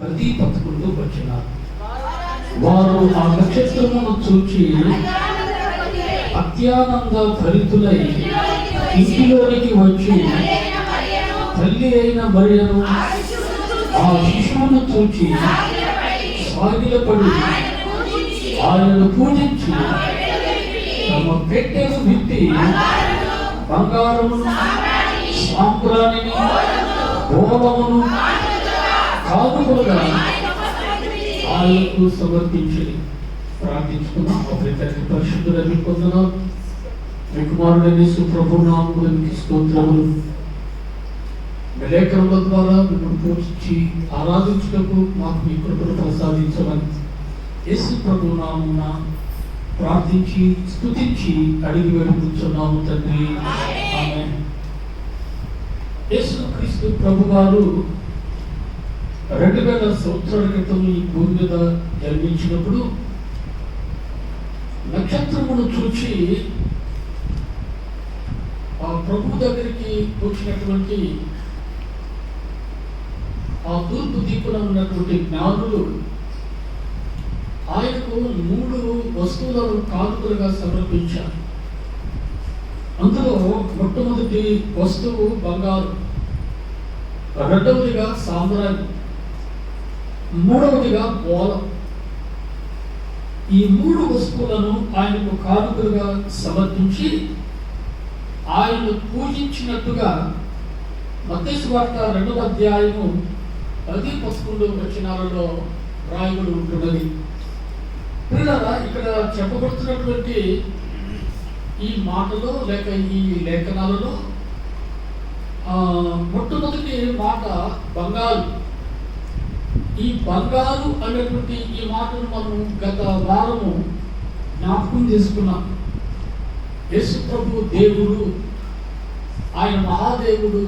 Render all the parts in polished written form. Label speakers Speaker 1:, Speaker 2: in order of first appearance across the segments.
Speaker 1: ప్రతి పథకంలో వచ్చిన వారు ఆ నక్షత్రమును చూచి అత్యానంద భరితులై ఇంటిలోనికి వచ్చి తల్లి అయిన మరియను ఆ శిశువును చూచి సాగిలపడి ఆయనను పూజించి తమ పెట్టెను విప్పి బంగారమును సాంబ్రాణిని గోళమును కానుకలుగా ఆయనకు సమర్పించి ప్రార్థించుకున్నాం. పరిశుద్ధులని పొందడం మీ కుమారుడని సుప్రభు నామమునికి స్తోత్రములు. లేఖనముల ద్వారా మిమ్మల్ని పూజించి ఆరాధించుటకు మాకు మీ కృపను ప్రసాదించమని యేసు ప్రభు నామమున ప్రార్థించి స్తుతించి అడిగి వేడుకుంటున్నాము తండ్రి. ఆమేన్. యేసుక్రీస్తు ప్రభువారు 2000 సంవత్సరాల క్రితం ఈ భూమి మీద జన్మించినప్పుడు నక్షత్రమును చూచి ఆ ప్రభు దగ్గరికి వచ్చినటువంటి ఆ తూర్పు దిక్కున ఉన్నటువంటి జ్ఞానులు ఆయనకు 3 వస్తువులను కానుకలుగా సమర్పించారు. అందులో మొట్టమొదటి వస్తువు బంగారు, రెండవదిగా సాంబ్రాణి, మూడవదిగా బోలం. ఈ 3 వస్తువులను ఆయనకు కానుకలుగా సమర్పించి ఆయనను పూజించినట్టుగా మత్తయి సువార్త 2వ అధ్యాయము 10-11 వచనాలలో రాయబడి ఉంటున్నది. పిల్లరా, ఇక్కడ చెప్పబడుతున్నటువంటి ఈ మాటలో లేక ఈ లేఖనాలలో మొట్టమొదటి మాట బంగారు. ఈ బంగారు అనేటువంటి ఈ మాటను మనం గత వారము జ్ఞాపకం చేసుకున్నాం. యేసు ప్రభు దేవుడు, ఆయన మహాదేవుడు,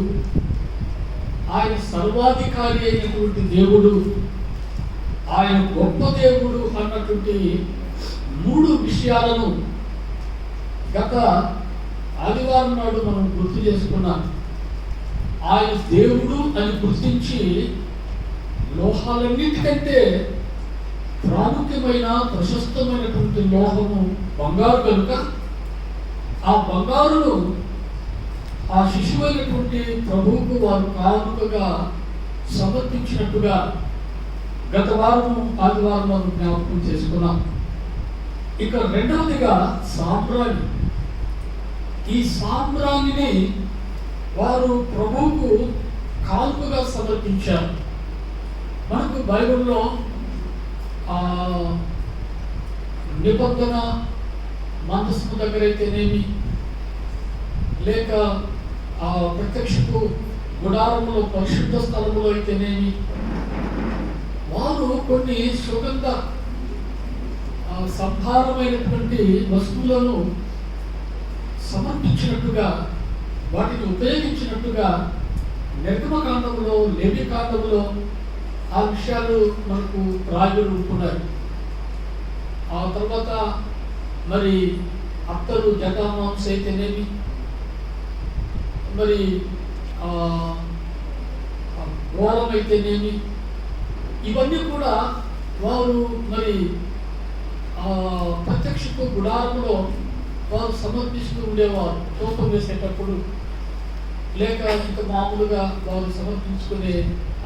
Speaker 1: ఆయన సర్వాధికారి అయినటువంటి దేవుడు, ఆయన గొప్ప దేవుడు అన్నటువంటి 3 విషయాలను గత ఆదివారం నాడు మనం గుర్తు చేసుకున్నాం. ఆయన దేవుడు అని గుర్తించి లోహాలన్నిటికంటే ప్రాముఖ్యమైన ప్రశస్తమైనటువంటి లోహము బంగారు కనుక ఆ బంగారును ఆ శిశువైనటువంటి ప్రభువుకు వారు కానుకగా సమర్పించినట్టుగా గత వారం ఆదివారం మనం జ్ఞాపకం చేసుకున్నాం. ఇక రెండవదిగా సాంబ్రాణి. ఈ సాంబ్రాణిని వారు ప్రభువుకు కానుకగా సమర్పించారు. మనకు బైబిల్లో నిబంధన మందస్సు దగ్గర అయితేనేమి, లేక ప్రత్యక్షపు గుడారములో పరిశుద్ధ స్థలములో అయితేనేమి, వారు కొన్ని సుగంధ సంభారమైనటువంటి వస్తువులను సమర్పించినట్టుగా, వాటిని ఉపయోగించినట్టుగా నిర్గమకాండములో, లేవికాండములో ఆ విషయాలు మనకు రాయబడి ఉంటున్నాయి. ఆ తర్వాత మరి అత్తరు జటామాంస అయితేనేమి, మరి గోళం అయితేనేమి, ఇవన్నీ కూడా వారు మరి ప్రత్యక్షపు గుడారంలో వారు సమర్పిస్తూ ఉండేవారు. తోపం వేసేటప్పుడు లేక ఇంకా మామూలుగా వారు సమర్పించుకునే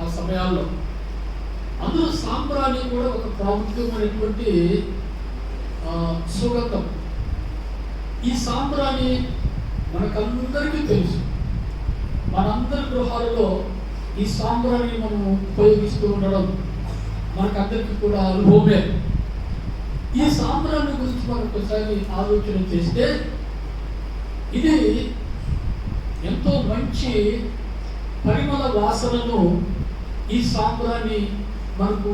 Speaker 1: ఆ సమయాల్లో. అందులో సాంబ్రాణి కూడా ఒక ప్రాముఖ్యమైనటువంటి సుగంధం. ఈ సాంబ్రాణి మనకందరికీ తెలుసు. మనందరి గృహాలలో ఈ సాంబ్రాణి మనం ఉపయోగిస్తూ ఉండడం మనకందరికీ కూడా అనుభవమే. ఈ సాంబ్రాణి గురించి మనం ఒకసారి ఆలోచన చేస్తే ఇది ఎంతో మంచి పరిమళ వాసనను ఈ సాంబ్రాణి మనకు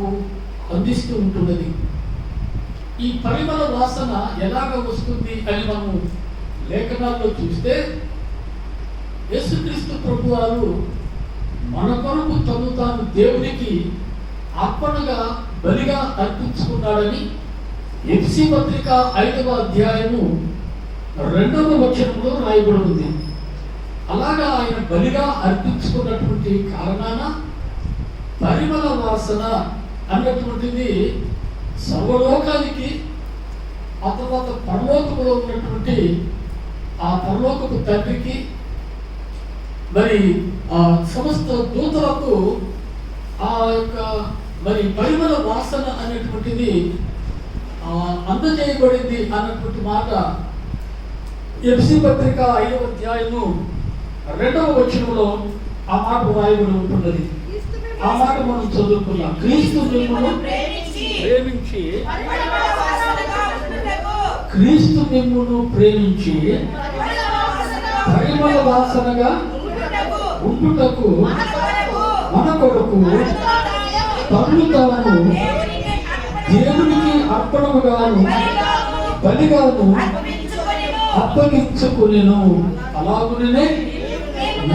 Speaker 1: అందిస్తూ ఉంటున్నది. ఈ పరిమళ వాసన ఎలాగ వస్తుంది అని మనం లేఖనాల్లో చూస్తే, యేసుక్రీస్తు ప్రభువారు మన కొరకు తాను దేవునికి అర్పణగా బలిగా అర్పించుకున్నాడని ఎఫెసీ పత్రిక 5వ అధ్యాయము 2వ వచనంలో రాయబడి ఉంది. అలాగా ఆయన బలిగా అర్పించుకున్నటువంటి కారణాన పరిమళ వాసన అన్నటువంటిది సర్వలోకానికి, ఆ తర్వాత పరలోకములో ఉన్నటువంటి ఆ పరలోకపు తండ్రికి, మరి ఆ సమస్త దూతలకు ఆ యొక్క మరి పరిమళ వాసన అనేటువంటిది అందజేయబడింది అన్నటువంటి మాట ఎఫెసీ పత్రిక 5వ అధ్యాయము 2వ వచనంలో ఆ మాట రాయబడి ఉంటున్నది. ఆ మాట మనం చదువుకున్నాం. క్రీస్తు మిమ్మును ప్రేమించి పరిమళ వాసనగా ఉండుటకు మన కొరకు తన్ను తాను దేవునికి అర్పణముగాను బలిగాను అప్పగించుకొనెను. అలాగునే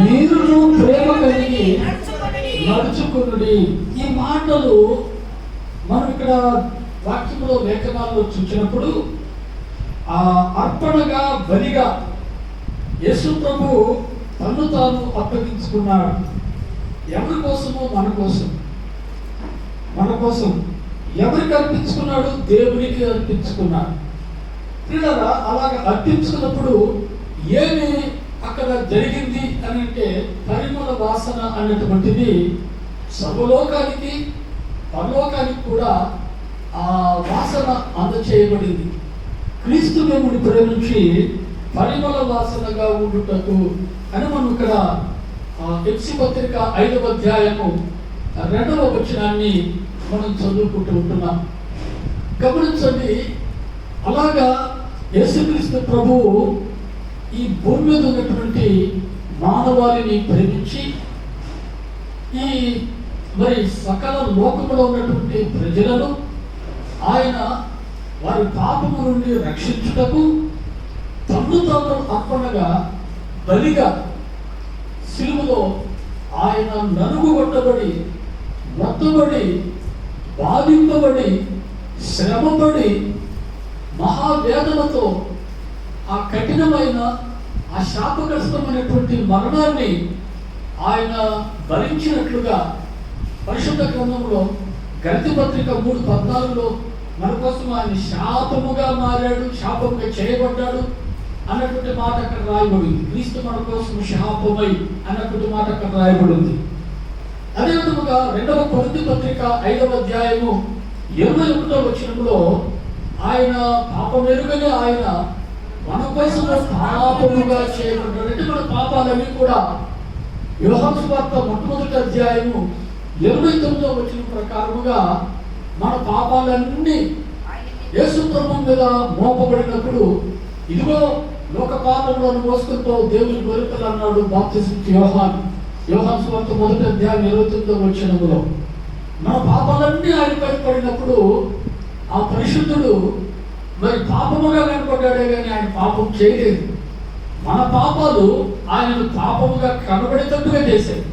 Speaker 1: మీరును ప్రేమ కలిగి నడుచుకునుడి. ఈ మాటలు మనం ఇక్కడ వాక్యంలో లేఖనాల్లో చూసినప్పుడు ఆ అర్పణగా బలిగా యేసు ప్రభు తన్ను తాను అప్పగించుకున్నాడు. ఎవరి కోసము? మన కోసం. ఎవరికి అర్పించుకున్నాడు? దేవునికి అర్పించుకున్నాడు. పిల్లరా, అలాగ అర్పించుకున్నప్పుడు ఏమి అక్కడ జరిగింది అని అంటే, పరిమళ వాసన అనేటువంటిది సర్వలోకానికి పరలోకానికి కూడా ఆ వాసన అందచేయబడింది. క్రీస్తు మిమ్మును ప్రేమించి పరిమళ వాసనగా ఉండుటకు అని మనం ఇక్కడ ఎఫెసీ పత్రిక 5వ అధ్యాయము 2వ వచనాన్ని మనం చదువుకుంటూ ఉంటున్నాం. గమనించండి, అలాగా యేసుక్రీస్తు ప్రభువు ఈ భూమి మీద ఉన్నటువంటి మానవాళిని ప్రేమించి ఈ మరి సకల లోకములో ఉన్నటువంటి ప్రజలను ఆయన వారి పాపము నుండి రక్షించుటకు తన్ను తాను అర్పణగా బలిగా సిలువలో ఆయన నలుగుగొట్టబడి, మొత్తబడి, బాధింపబడి, శ్రమపడి, మహావేదనతో ఆ కఠినమైన ఆ శాపగ్రస్తమైనటువంటి మరణాన్ని ఆయన భరించినట్లుగా పరిశుద్ధ గ్రంథంలో గలతీ పత్రిక 3:14లో మన కోసం ఆయన శాపముగా మారాడు, శాపముగా చేయబడ్డాడు అన్నటువంటి మాట అక్కడ రాయబడింది. క్రీస్తు మన కోసం శాపమై అన్నటువంటి మాట అక్కడ రాయబడింది. అదే విధముగా 2వ కొరింథీ పత్రిక 5వ అధ్యాయము 21వ వచనంలో ఆయన పాపమెరుగని ఆయన మన కోసం పాపముగా చేయబడ్డాడు. అంటే మన పాపాలన్నీ కూడా యోహాను సువార్త 1వ అధ్యాయము 29వ వచనం ప్రకారముగా మన పాపాలన్నీ యేసు ప్రభువు మీద మోపబడినప్పుడు, ఇదిగో లోక పాపములను మోసుకుంటూ దేవుని గొర్రెపిల్ల అన్నాడు బాప్తిస్మిచ్చి యోహాను. యోహాను సువార్త 1వ అధ్యాయం 29వ వచనములో మన పాపాలన్నీ ఆయనపై పడినప్పుడు ఆ పరిశుద్ధుడు మరి పాపముగా కనపడ్డాడే కానీ ఆయన పాపం చేయలేదు. మన పాపాలు ఆయనను పాపముగా కనబడేటట్టుగా చేశాయి.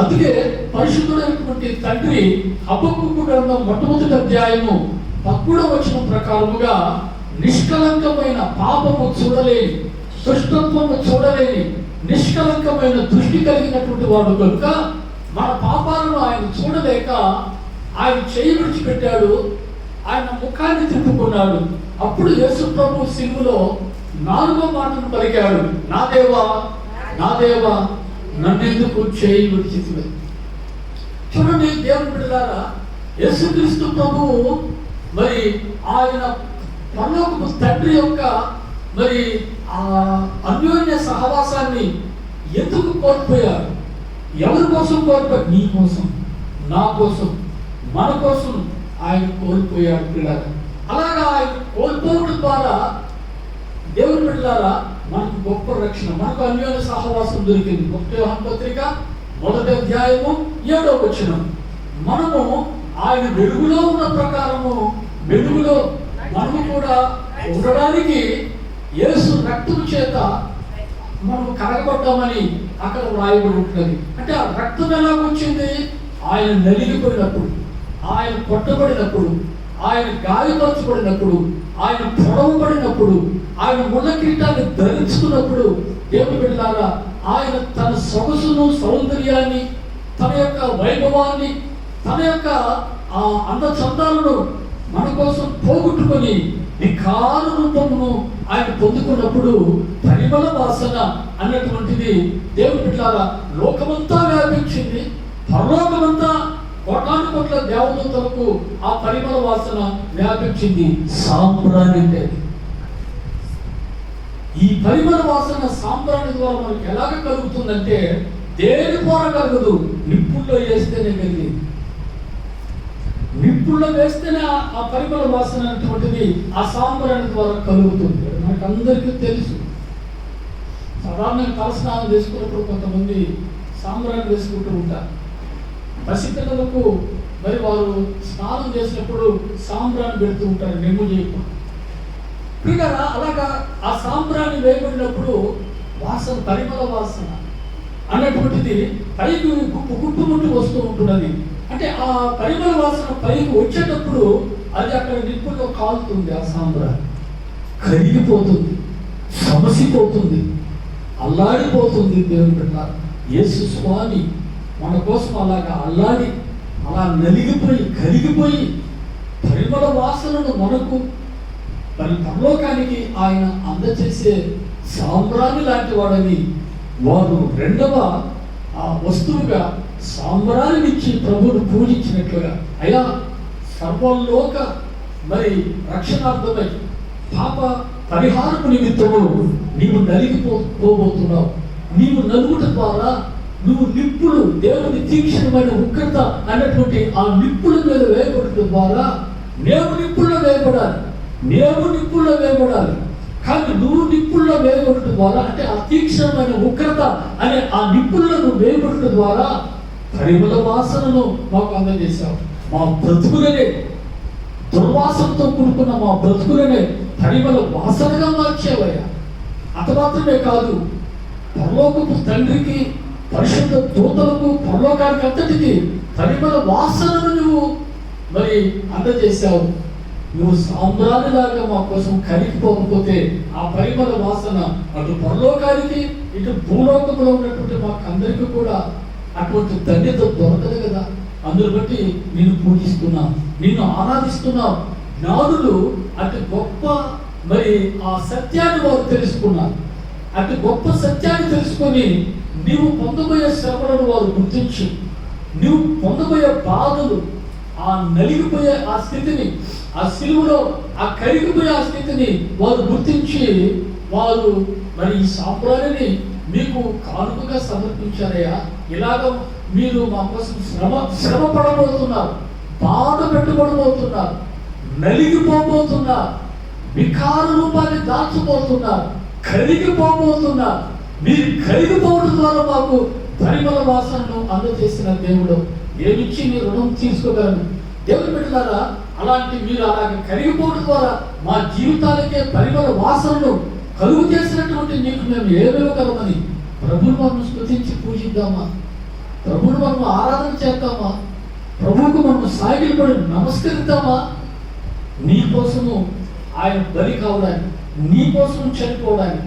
Speaker 1: అందుకే పరిశుద్ధుడైనటువంటి తండ్రి హబక్కూకు గ్రంథం 1వ అధ్యాయము 11వ వచనం ప్రకారముగా నిష్కలంకమైన పాపము చూడలేని, దుష్టత్వము చూడలేని, నిష్కలంకమైన దృష్టి కలిగినటువంటి వాడు కనుక మన పాపాలను ఆయన చూడలేక ఆయన చేయి విడిచిపెట్టాడు, ఆయన ముఖాన్ని తిప్పుకున్నాడు. అప్పుడు యేసు ప్రభు సిలువలో 4వ మాటను పలికాడు, నా దేవా, నా దేవా, నన్నెందుకు చేయి విడిచితివి. చూడండి దేవుని బిడ్డలారా, యేసుక్రీస్తు ప్రభువు మరి ఆయన పరలోకపు తండ్రి యొక్క మరి ఆ అన్యోన్య సహవాసాన్ని ఎందుకు కోల్పోయారు? ఎవరి కోసం కోల్పోయారు? నీ కోసం, నా కోసం, మన కోసం ఆయన కోల్పోయాడు పిల్లలు. అలాగా ఆయన కోల్పోవడం ద్వారా దేవుని బిడ్డలారా మనకు గొప్ప రక్షణ, మనకు అన్యోన్య సహవాసం దొరికింది. 1వ యోహాను పత్రిక 1వ అధ్యాయము 7వ వచనం, మనము ఆయన వెలుగులో ఉన్న ప్రకారము వెలుగులో మనము కూడా ఉండడానికి యేసు రక్తము చేత మనం కడగబడ్డామని అక్కడ రాయబడి ఉంటుంది. అంటే ఆ రక్తం ఎలా వచ్చింది? ఆయన నలిగిపోయినప్పుడు, ఆయన కొట్టబడినప్పుడు, ఆయన గాయపరచబడినప్పుడు, ఆయన పొడవబడినప్పుడు, ఆయన ముళ్ళ కిరీటాన్ని ధరించుకున్నప్పుడు దేవుని బిడ్డలారా ఆయన తన సొగసును, సౌందర్యాన్ని, తన యొక్క వైభవాన్ని తన యొక్క ఆ అందచందాలను మన కోసం పోగొట్టుకొని వికార రూపమును ఆయన పొందుకున్నప్పుడు పరిమళ వాసన అన్నటువంటిది దేవుని బిడ్డలారా లోకమంతా వ్యాపించింది. పరలోకమంతా కోటాను కోట్ల దేవదూతలకు ఆ పరిమళ వాసన వ్యాపించింది. సాంబ్రాణి. ఈ పరిమళ వాసన సాంబ్రాణి ద్వారా మనకు ఎలాగ కలుగుతుందంటే దేని ద్వారా కలగదు, నిప్పుల్లో వేస్తేనే కలిగేది. నిప్పుల్లో వేస్తేనే ఆ పరిమళ వాసన అనేటువంటిది ఆ సాంబ్రాణి ద్వారా కలుగుతుంది. మనకు అందరికీ తెలుసు. సాధారణంగా తలస్నానం చేసుకున్నప్పుడు కొంతమంది సాంబ్రాణి వేసుకుంటూ ఉంటారు. పసిపిల్లలకు మరి వారు స్నానం చేసినప్పుడు సాంబ్రాణి పెడుతూ ఉంటారు, నెమ్ము చేయకుండా. పిల్లరా అలాగా ఆ సాంబ్రాణి వేయబడినప్పుడు వాసన, పరిమళ వాసన అన్నటువంటిది పైకి గుట్టుముట్టు వస్తూ ఉంటున్నది. అంటే ఆ పరిమళ వాసన పైకి వచ్చేటప్పుడు అది అక్కడ నిప్పుల్లో కాలుతుంది. ఆ సాంబ్రాణి కరిగిపోతుంది, సమసిపోతుంది, అల్లాడిపోతుంది. దేవుని బిడ్డ యేసు స్వామి మన కోసం అలాగా అల్లాడి, అలా నలిగిపోయి, కరిగిపోయి పరిమళ వాసనను మనకు మరి పరలోకానికి ఆయన అందచేసే సాంబ్రాణి లాంటి వాడని వారు రెండవ ఆ వస్తువుగా సాంబ్రాణినిచ్చి ప్రభువును పూజించినట్లుగా, అయ్యా సర్వలోక మరి రక్షణార్థమై పాప పరిహారము నిమిత్తము నీవు నలిగిపోబోతున్నావు. నీవు నలుగుట ద్వారా నువ్వు నిప్పులు, దేవుని తీక్షణమైన ఉగ్రత అన్నటువంటి ఆ నిప్పుల మీద వేయబడటం ద్వారా నేను నిప్పుల్లో వేయబడాలి, నేను నిప్పుల్లో వేయబడాలి. కానీ నువ్వు నిప్పుల్లో వేయబడటం ద్వారా, అంటే ఆ తీక్షణమైన ఉగ్రత అనే ఆ నిప్పుల్లో నువ్వు వేయబడటం ద్వారా పరిమళ వాసనను మాకు అందజేశావు. మా బ్రతుకులనే, దుర్వాసనతో కూడుకున్న మా బ్రతుకులనే పరిమళ వాసనగా మార్చేవయ్యా. అంత మాత్రమే కాదు, పరలోకపు తండ్రికి, పరిశుద్ధ దూతలకు, పరలోకానికి అంతటికి పరిమళ వాసనను నువ్వు మరి అందజేశావు. నువ్వు సాంబ్రాణిలాగా మా కోసం కరిగిపోకపోతే ఆ పరిమళ వాసన అటు పరలోకానికి, ఇటు భూలోకంలో ఉన్నటువంటి మాకు అందరికీ కూడా అటువంటి ధన్యత దొరకదు కదా. అందును బట్టి నిన్ను పూజిస్తున్నాం, నిన్ను ఆరాధిస్తున్నాం. జ్ఞానులు అటు గొప్ప మరి ఆ సత్యాన్ని వారు తెలుసుకున్నారు. అటు గొప్ప సత్యాన్ని తెలుసుకొని నీవు పొందబోయే శ్రమలను వారు గుర్తించి, నీవు పొందబోయే బాధలు, ఆ నలిగిపోయే ఆ స్థితిని, ఆ సిలువలో ఆ కరిగిపోయే ఆ స్థితిని వారు గుర్తించి వారు మరి ఈ సాంబ్రాణిని మీకు కానుకగా సమర్పించారయ్యా. ఇలాగ మీరు మా కోసం శ్రమ పడబోతున్నారు, బాధ పెట్టబడబోతున్నారు, నలిగిపోబోతున్నారు, వికార రూపాన్ని దాల్చబోతున్నారు, కరిగిపోబోతున్నారు. మీరు కరిగిపోవడం ద్వారా మాకు పరిమళ వాసనను అందజేసిన దేవుడు ఏమిచ్చి మీ రుణం తీసుకోగలను. దేవుని బిడ్డలారా, అలాంటి మీరు అలాగే కరిగిపోవడం ద్వారా మా జీవితాలకే పరిమళ వాసనను కలుగు చేసినటువంటి నీకు మేము ఏమివ్వగలమని ప్రభువును మనం స్తుతించి పూజిద్దామా? ప్రభువును మనం ఆరాధన చేద్దామా? ప్రభువుకు మనం సాగిలపడి నమస్కరిద్దామా? నీ కోసము ఆయన బలి కావడానికి, నీ కోసం చనిపోవడానికి,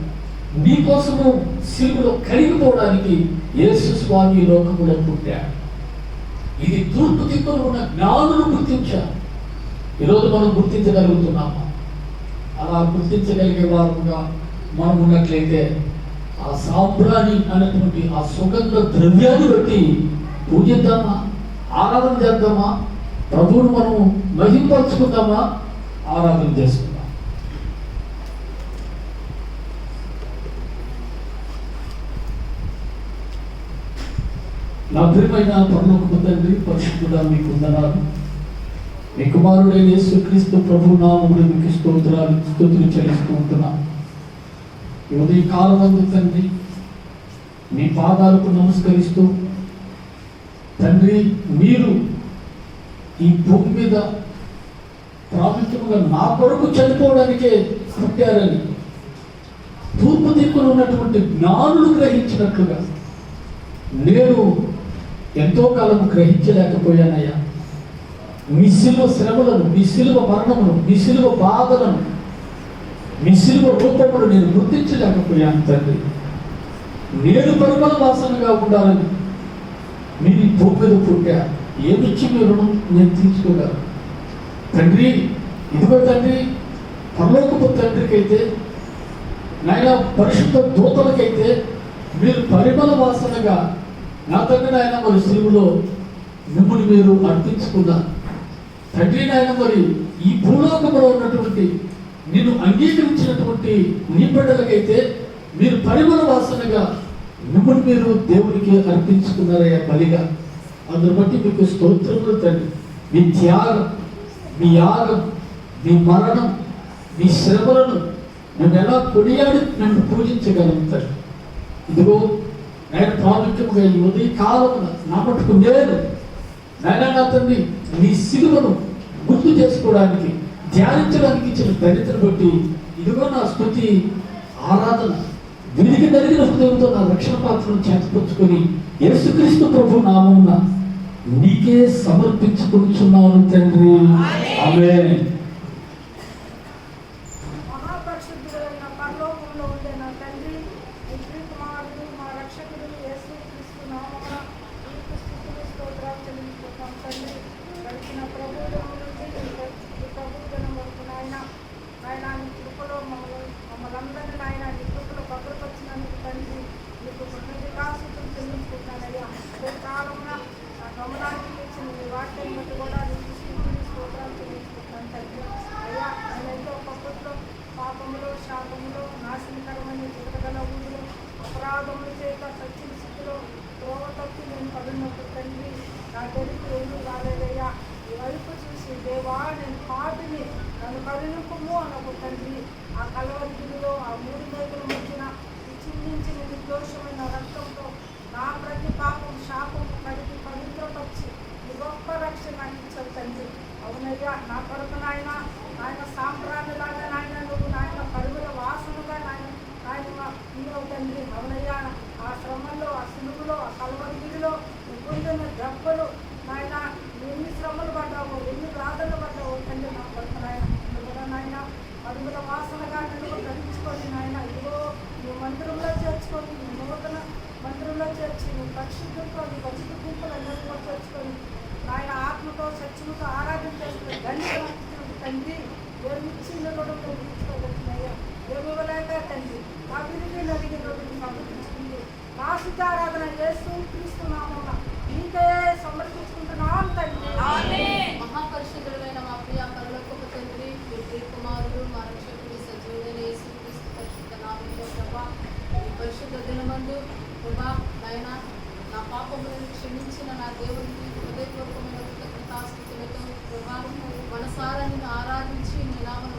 Speaker 1: నీ కోసము సిలువలో కరిగిపోవడానికి యేసు స్వామి లోకములో పుట్టాడు. ఇది తూర్పు దిక్కున ఉన్న జ్ఞానులు గుర్తించారు. ఈరోజు మనం గుర్తించగలుగుతున్నామా? అలా గుర్తించగలిగే వారుగా మనం ఉన్నట్లయితే ఆ సాంబ్రాణి అన్నటువంటి ఆ సుగంధ ద్రవ్యాన్ని బట్టి పూజిద్దామా? ఆరాధన చేద్దామా? ప్రభువును మనం మహింపరుచుకుందామా? ఆరాధన చేసుకుందాం. నా ప్రియమైన పరలోకపు తండ్రి, పరిశుద్ధుడా మీకు వందనాలు. మీ కుమారుడైన యేసుక్రీస్తు ప్రభు నామములో మీకు స్తుతులు చెల్లిస్తూ ఉంటున్నాను. ఈ ఉదయకాలమందు తండ్రి మీ పాదాలకు నమస్కరిస్తూ, తండ్రి మీరు ఈ భూమి మీద ప్రాముఖ్యంగా నా కొరకు చనిపోవడానికే పుట్టారని తూర్పు దిక్కున ఉన్నటువంటి జ్ఞానులు గ్రహించినట్లుగా నేను ఎంతో కాలం గ్రహించలేకపోయానయ్యా. మీ సిలువ శ్రమలను, మీ సిలువ మరణమును, మీ సిలువ బాధలను, మీ సిలువ రూపమును నేను గుర్తించలేకపోయాను తండ్రి. నేను పరిమళ వాసనగా ఉండాలని మీరు భూమి మీద పుట్టారు. ఏమిచ్చి మీ రుణం నేను తీర్చుకోగలను? తండ్రి, ఇదిగో తండ్రి, పరలోకపు తండ్రికైతే, నాయన పరిశుద్ధ దూతలకైతే మీరు పరిమళ వాసనగా నా తండ్రి నాయన మరి సిలువలో మిమ్మల్ని మీరు అర్పించుకున్నారు. తండ్రి నాయన మరి ఈ భూలోకంలో ఉన్నటువంటి నిన్ను అంగీకరించినటువంటి నీ బిడ్డలకైతే మీరు పరిమళ వాసనగా మిమ్మల్ని మీరు దేవునికి అర్పించుకున్నారయ్యా బలిగా. అందును బట్టి మీకు స్తోత్రములు తండ్రి. మీ త్యాగం, మీ యాగం, మీ మరణం, మీ శ్రమలను నేను ఎలా కొనియాడి నన్ను పూజించగలుగుతాను. ఇదిగో నేను ప్రాముఖ్యంగా ఈ ఉదయ కాలమున నా మటుకు నేను నాయన నా తండ్రి నీ సిలువను గుర్తు చేసుకోవడానికి, ధ్యానించడానికి ఇచ్చిన దరిద్రను బట్టి ఇదిగో నా స్తుతి, ఆరాధన విరిగి నరిగిన హృదయంతో నా రక్షణ పాత్రను చేతపరుచుకొని యేసుక్రీస్తు ప్రభు నామమున నీకే సమర్పించుకుంటున్నాను తండ్రి. ఆమేన్.
Speaker 2: మహాపరిశుద్ధుడైన పరలోకంలో ఉండే నా తండ్రి, నీ ప్రియకుమారుడు మా రక్షకుడు యేసుక్రీస్తు నామమున నీకు స్తుతులు స్తోత్రాలు చెల్లించుకుంటాం తండ్రి. గడిచిన ప్రభుత్వం నుండి ఈ ప్రభుత్వం వరకు నాయన నీ కృపలో మమ్మల్ని అందరినీ నాయన నీ కృపలో భద్రపరిచినందుకు తండ్రి నీకు కృతజ్ఞతాస్తుతులు చెల్లించుకుంటానయ్యా. అదే కాలమున నా గమనానికి ఇచ్చిన నీ వాక్యాన్ని బట్టి కూడా నీకు స్తుతులు స్తోత్రాలు చెల్లించుకుంటాను తండ్రి. అయ్యా నేనైతే ఒకప్పట్లో పాపములో, శాపములో, నాశనకరమైన జరగగల ఊళ్ళో అపరాధములు చేయక సచ్చిన స్థితిలో త్రోవ తప్పి నేను పడినప్పుడు తండ్రి నా తెలుగు ఏమీ రాలేదయ్యా. ఈ వైపు చూసి దేవా నేను పాపిని, నన్ను కరుణింపుము అనకు తండ్రి. ఆ కలవరిలో ఆ 3 మేకల మధ్యన చిందించిన నిర్దోషమైన రక్తంతో నా ప్రతి పాపం శాపము కడిగి పవిత్రపరిచి ఈ గొప్ప రక్షణ నాకు ఇచ్చావు తండ్రి. అవునయ్యా, నా కొరకు నాయన సాంప్రాణిలాగా నాయన నువ్వు నాయన పరిమళ వాసనగా నాయన నీవు తండ్రి. అవునయ్యా, ఆ శ్రమల్లో, ఆ సిలువులో, ఆ కలవరిలో నువ్వు పొందిన దెబ్బలు నాయన ఎన్ని శ్రమలు పడ్డావు, ఎన్ని ప్రార్థనలు పడ్డావు తండ్రి నా కొరకు నాయన. నువ్వు కూడా నాయన పరిమళ వాసనగా నువ్వు గ్రహించుకొని నాయన ఇదిగో నువ్వు మందిరంలో చేర్చుకొని, నీ నూతన మందిరంలో చేర్చి, నువ్వు పరిశుద్ధంతో నీ పచ్చిక గుంపులందరిలో చేర్చుకొని నాయన ఆత్మతో సత్యముతో ఆరాధన చేస్తున్న ధన్యవాదాలు తండ్రి. ఏమిచ్చిందో కూడా నువ్వు తీర్చుకోగలుగుతున్నాయ్యా. ఏమి ఇవ్వలేక తండ్రి నా విరిగి నలిగిన రోజుని సమర్పించుకుంది నా శుద్ధారాధన చేస్తూ క్రీస్తున్నామన్న నీకే సమర్పించుకుంటున్నాను తండ్రి.
Speaker 3: మహాపరిశుద్ధుడైన మా ప్రియ పరలోకపు తండ్రి, మీ ప్రియ కుమారుడు మా రక్షకుడు సజీవుడైన యేసుక్రీస్తు పరిశుద్ధ నామములో ప్రభా, ఈ పరిశుద్ధ దినమందు ప్రభా నాయన నా పాపములను క్షమించిన నా దేవునికి హృదయపూర్వకమైన కృతజ్ఞతాస్తుతులతో ప్రభా మనసారా నిన్ను ఆరాధించి నీ నామమును